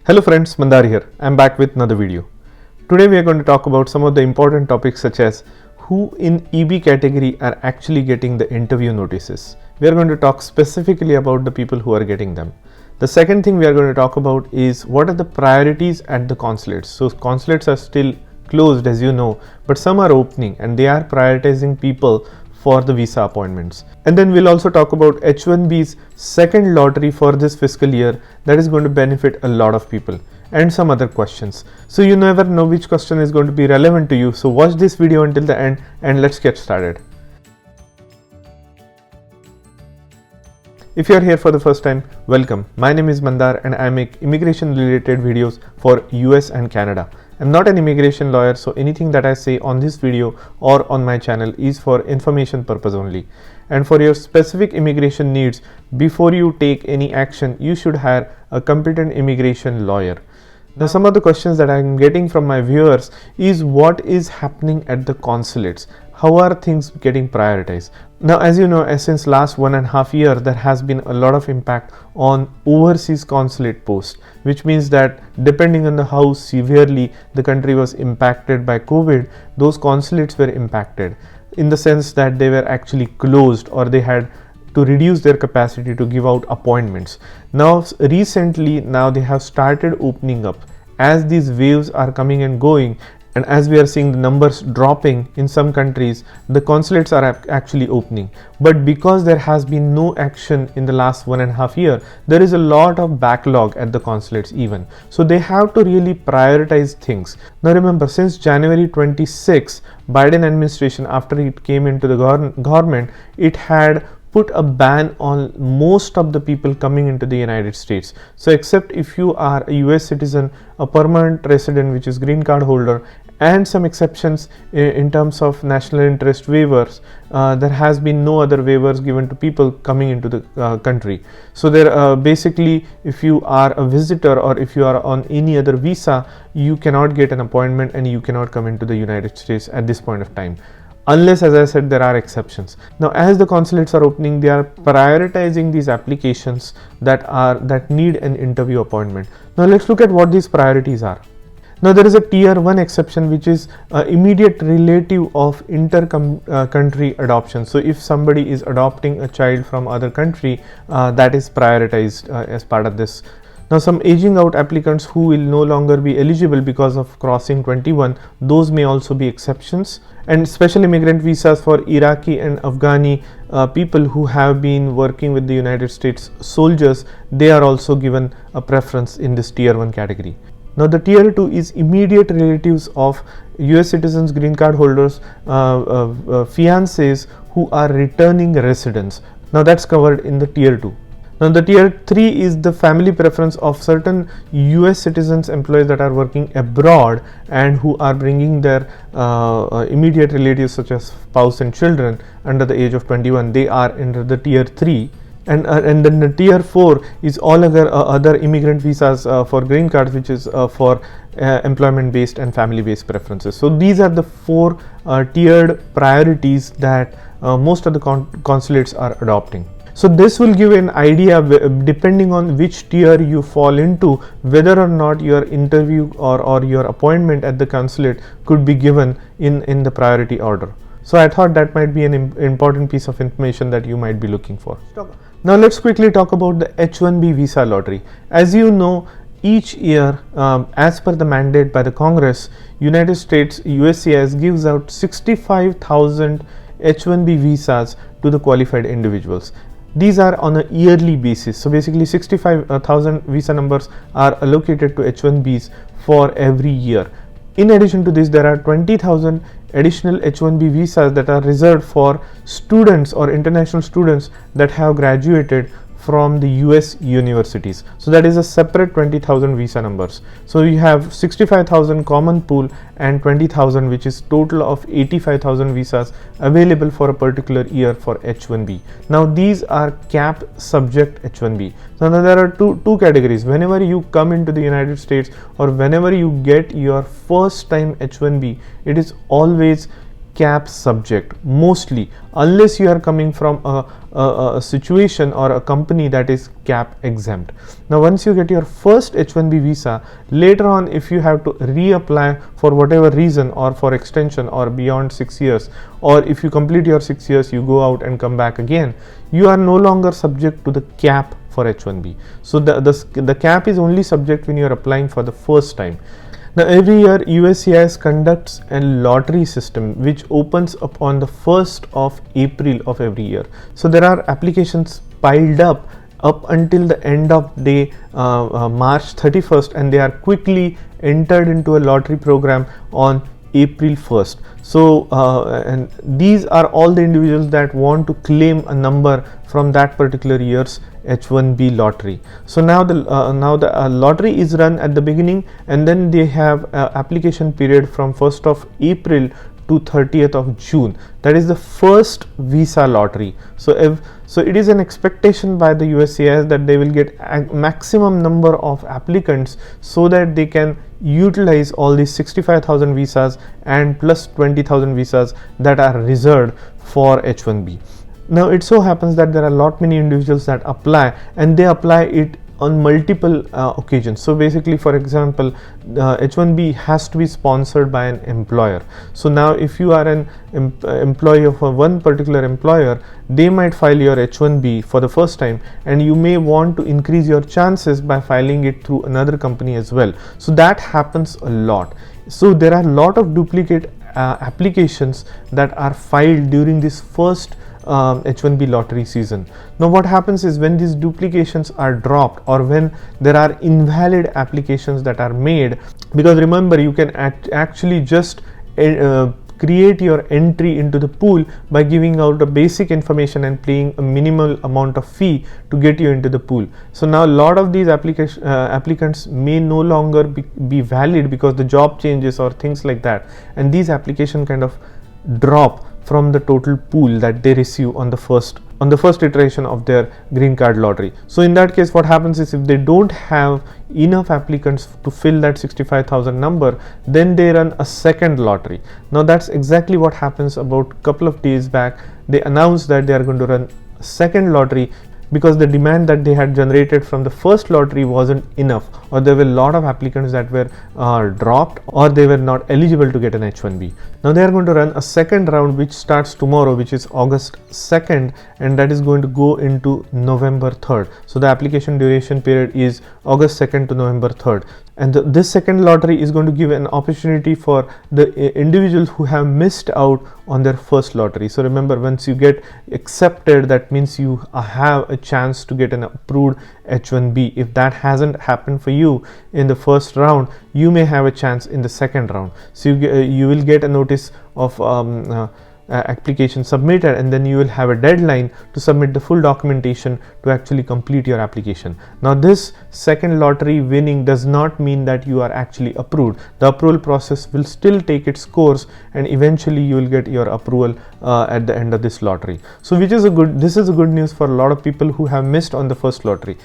Hello friends, Mandar here. I'm back with another video. Today we are going to talk about some of the important topics such as who in EB category are actually getting the interview notices. We are going to talk specifically about the people who are getting them. The second thing we are going to talk about is what are the priorities at the consulates. So consulates are still closed as you know, but some are opening and they are prioritizing people for the visa appointments. And then we'll also talk about H1B's second lottery for this fiscal year that is going to benefit a lot of people and some other questions. So you never know which question is going to be relevant to you. So watch this video until the end and let's get started. If you are here for the first time, welcome. My name is Mandar and I make immigration related videos for US and Canada. I'm not an immigration lawyer, so anything that I say on this video or on my channel is for information purpose only. And for your specific immigration needs, before you take any action, you should hire a competent immigration lawyer. Now, some of the questions that I'm getting from my viewers is what is happening at the consulates? How are things getting prioritized? Now, as you know, since last 1.5 years, there has been a lot of impact on overseas consulate posts, which means that depending on how severely the country was impacted by COVID, those consulates were impacted in the sense that they were actually closed or they had to reduce their capacity to give out appointments. Now, recently, they have started opening up as these waves are coming and going. And as we are seeing the numbers dropping in some countries, the consulates are actually opening. But because there has been no action in the last 1.5 years, there is a lot of backlog at the consulates even. So they have to really prioritize things. Now remember, since January 26, Biden administration, after it came into the government, it had put a ban on most of the people coming into the United States. So except if you are a US citizen, a permanent resident, which is green card holder, and some exceptions in terms of national interest waivers, there has been no other waivers given to people coming into the country. So there basically, if you are a visitor or if you are on any other visa, you cannot get an appointment and you cannot come into the United States at this point of time. Unless, as I said, there are exceptions. Now, as the consulates are opening, they are prioritizing these applications that need an interview appointment. Now, let's look at what these priorities are. Now, there is a tier 1 exception, which is immediate relative of inter-country adoption. So, if somebody is adopting a child from other country, that is prioritized as part of this. Now, some aging out applicants who will no longer be eligible because of crossing 21, those may also be exceptions. And special immigrant visas for Iraqi and Afghani people who have been working with the United States soldiers, they are also given a preference in this tier 1 category. Now, the tier 2 is immediate relatives of US citizens, green card holders, fiancés who are returning residents. Now, that's covered in the tier 2. Now, the tier 3 is the family preference of certain US citizens, employees that are working abroad and who are bringing their immediate relatives such as spouse and children under the age of 21. They are in the tier 3. And then the tier 4 is all other immigrant visas for green cards, which is for employment based and family based preferences. So these are the 4 tiered priorities that most of the consulates are adopting. So this will give an idea, depending on which tier you fall into, whether or not your interview or your appointment at the consulate could be given in the priority order. So I thought that might be an important piece of information that you might be looking for. Now let's quickly talk about the H1B visa lottery. As you know, each year, as per the mandate by the Congress, United States USCIS gives out 65,000 H1B visas to the qualified individuals. These are on a yearly basis. So basically 65,000 visa numbers are allocated to H1Bs for every year. In addition to this, there are 20,000 additional H1B visas that are reserved for students or international students that have graduated from the US universities. So that is a separate 20,000 visa numbers. So you have 65,000 common pool and 20,000, which is total of 85,000 visas available for a particular year for H1B. Now these are cap subject H1B. So now there are two categories. Whenever you come into the United States or whenever you get your first time H1B, it is always cap subject mostly, unless you are coming from a situation or a company that is cap exempt. Now once you get your first H1B visa, later on if you have to reapply for whatever reason, or for extension or beyond 6 years, or if you complete your 6 years you go out and come back again, you are no longer subject to the cap for H1B. So the cap is only subject when you are applying for the first time. Now every year USCIS conducts a lottery system which opens up on the 1st of April of every year. So there are applications piled up until the end of day March 31st, and they are quickly entered into a lottery program on April 1st. So and these are all the individuals that want to claim a number from that particular year's H1B lottery. So now the lottery is run at the beginning, and then they have application period from 1st of April to 30th of June. That is the first visa lottery. So it is an expectation by the USCIS that they will get a maximum number of applicants so that they can utilize all these 65,000 visas and plus 20,000 visas that are reserved for H1B. Now it so happens that there are many individuals that apply, and they apply it on multiple occasions. So basically, for example, H1B has to be sponsored by an employer. So now if you are an employee of one particular employer, they might file your H1B for the first time, and you may want to increase your chances by filing it through another company as well. So that happens a lot. So there are a lot of duplicate applications that are filed during this first H1B lottery season. Now what happens is, when these duplications are dropped, or when there are invalid applications that are made, because remember, you can actually just create your entry into the pool by giving out a basic information and paying a minimal amount of fee to get you into the pool. So now a lot of these applicants may no longer be valid because the job changes or things like that, and these applications kind of drop from the total pool that they receive on the first iteration of their green card lottery. So in that case, what happens is, if they don't have enough applicants to fill that 65,000 number, then they run a second lottery. Now that's exactly what happens. About a couple of days back, they announced that they are going to run a second lottery, because the demand that they had generated from the first lottery wasn't enough, or there were a lot of applicants that were dropped, or they were not eligible to get an H1B. Now they are going to run a second round, which starts tomorrow, which is August 2nd, and that is going to go into November 3rd. So the application duration period is August 2nd to November 3rd. And this second lottery is going to give an opportunity for the individuals who have missed out on their first lottery. So remember, once you get accepted, that means you have a chance to get an approved H1B. If that hasn't happened for you in the first round, you may have a chance in the second round. So you will get a notice of application submitted, and then you will have a deadline to submit the full documentation to actually complete your application. Now this second lottery winning does not mean that you are actually approved. The approval process will still take its course, and eventually you will get your approval at the end of this lottery. So this is a good news for a lot of people who have missed on the first lottery.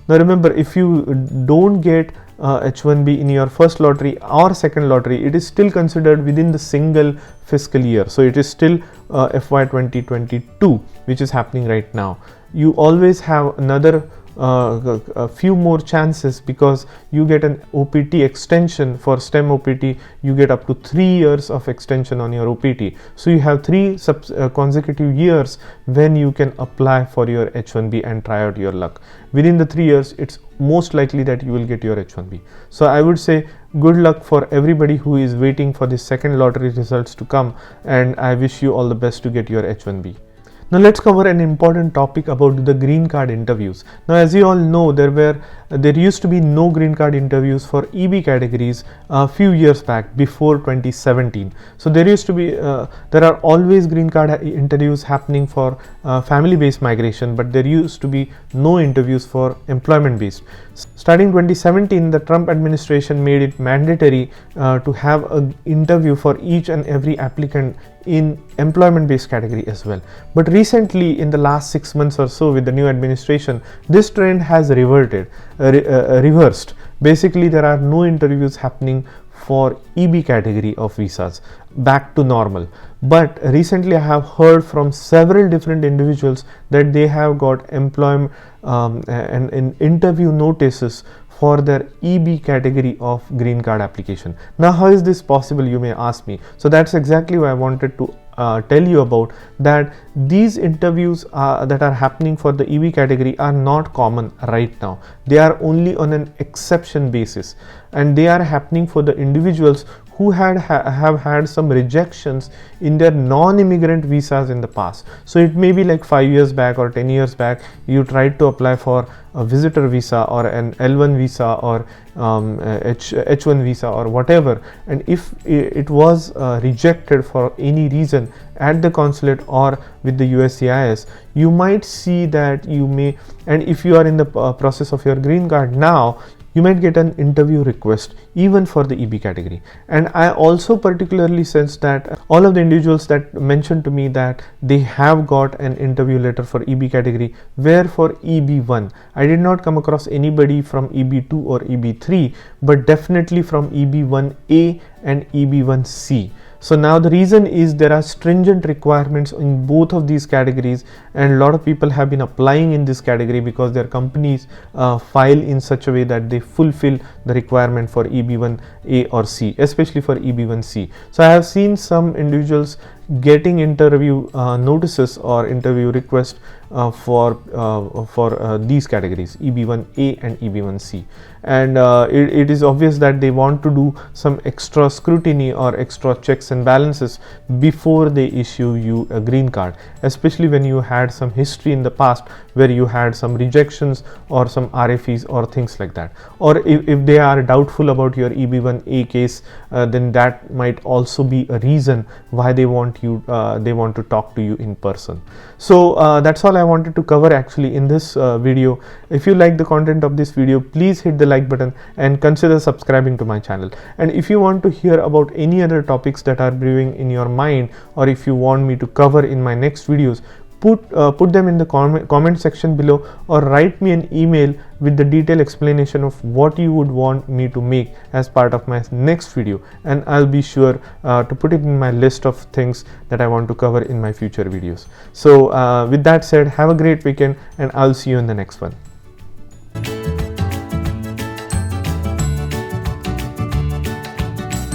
Now remember, if you don't get H1B in your first lottery or second lottery, it is still considered within the single fiscal year. So it is still FY 2022, which is happening right now. You always have another a few more chances, because you get an OPT extension. For STEM OPT, you get up to 3 years of extension on your OPT. So you have 3 consecutive years when you can apply for your H1B and try out your luck. Within the 3 years, it's most likely that you will get your H1B. So I would say good luck for everybody who is waiting for the second lottery results to come, and I wish you all the best to get your H1B. Now let's cover an important topic about the green card interviews. Now as you all know, there used to be no green card interviews for EB categories a few years back, before 2017. So there are always green card interviews happening for family based migration, but there used to be no interviews for employment based. Starting 2017, the Trump administration made it mandatory to have an interview for each and every applicant in employment based category as well. But recently, in the last 6 months or so, with the new administration, this trend has reversed. Basically, there are no interviews happening for EB category of visas back to normal. But recently I have heard from several different individuals that they have got employment and interview notices for their EB category of green card application. Now, how is this possible, you may ask me? So that's exactly what I wanted to tell you about, that these interviews that are happening for the EB category are not common right now. They are only on an exception basis, and they are happening for the individuals who have had some rejections in their non-immigrant visas in the past. So it may be like 5 years back or 10 years back, you tried to apply for a visitor visa or an L1 visa or H1 visa or whatever, and if it was rejected for any reason at the consulate or with the USCIS, you might see that you may, and if you are in the process of your green card now, you might get an interview request even for the EB category. And I also particularly sense that all of the individuals that mentioned to me that they have got an interview letter for EB category were for EB1. I did not come across anybody from EB2 or EB3, but definitely from EB1A and EB1C. So now the reason is there are stringent requirements in both of these categories, and a lot of people have been applying in this category because their companies file in such a way that they fulfill the requirement for EB1A or C, especially for EB1C. So I have seen some individuals getting interview notices or interview requests for these categories, EB1A and EB1C, and it is obvious that they want to do some extra scrutiny or extra checks and balances before they issue you a green card, especially when you had some history in the past where you had some rejections or some RFEs or things like that, or if they are doubtful about your EB1A case, then that might also be a reason why they want to talk to you in person. So that's all I wanted to cover actually in this video. If you like the content of this video, please hit the like button and consider subscribing to my channel. And if you want to hear about any other topics that are brewing in your mind, or if you want me to cover in my next videos, put them in the comment section below, or write me an email with the detailed explanation of what you would want me to make as part of my next video, and I'll be sure to put it in my list of things that I want to cover in my future videos. So with that said, have a great weekend, and I'll see you in the next one.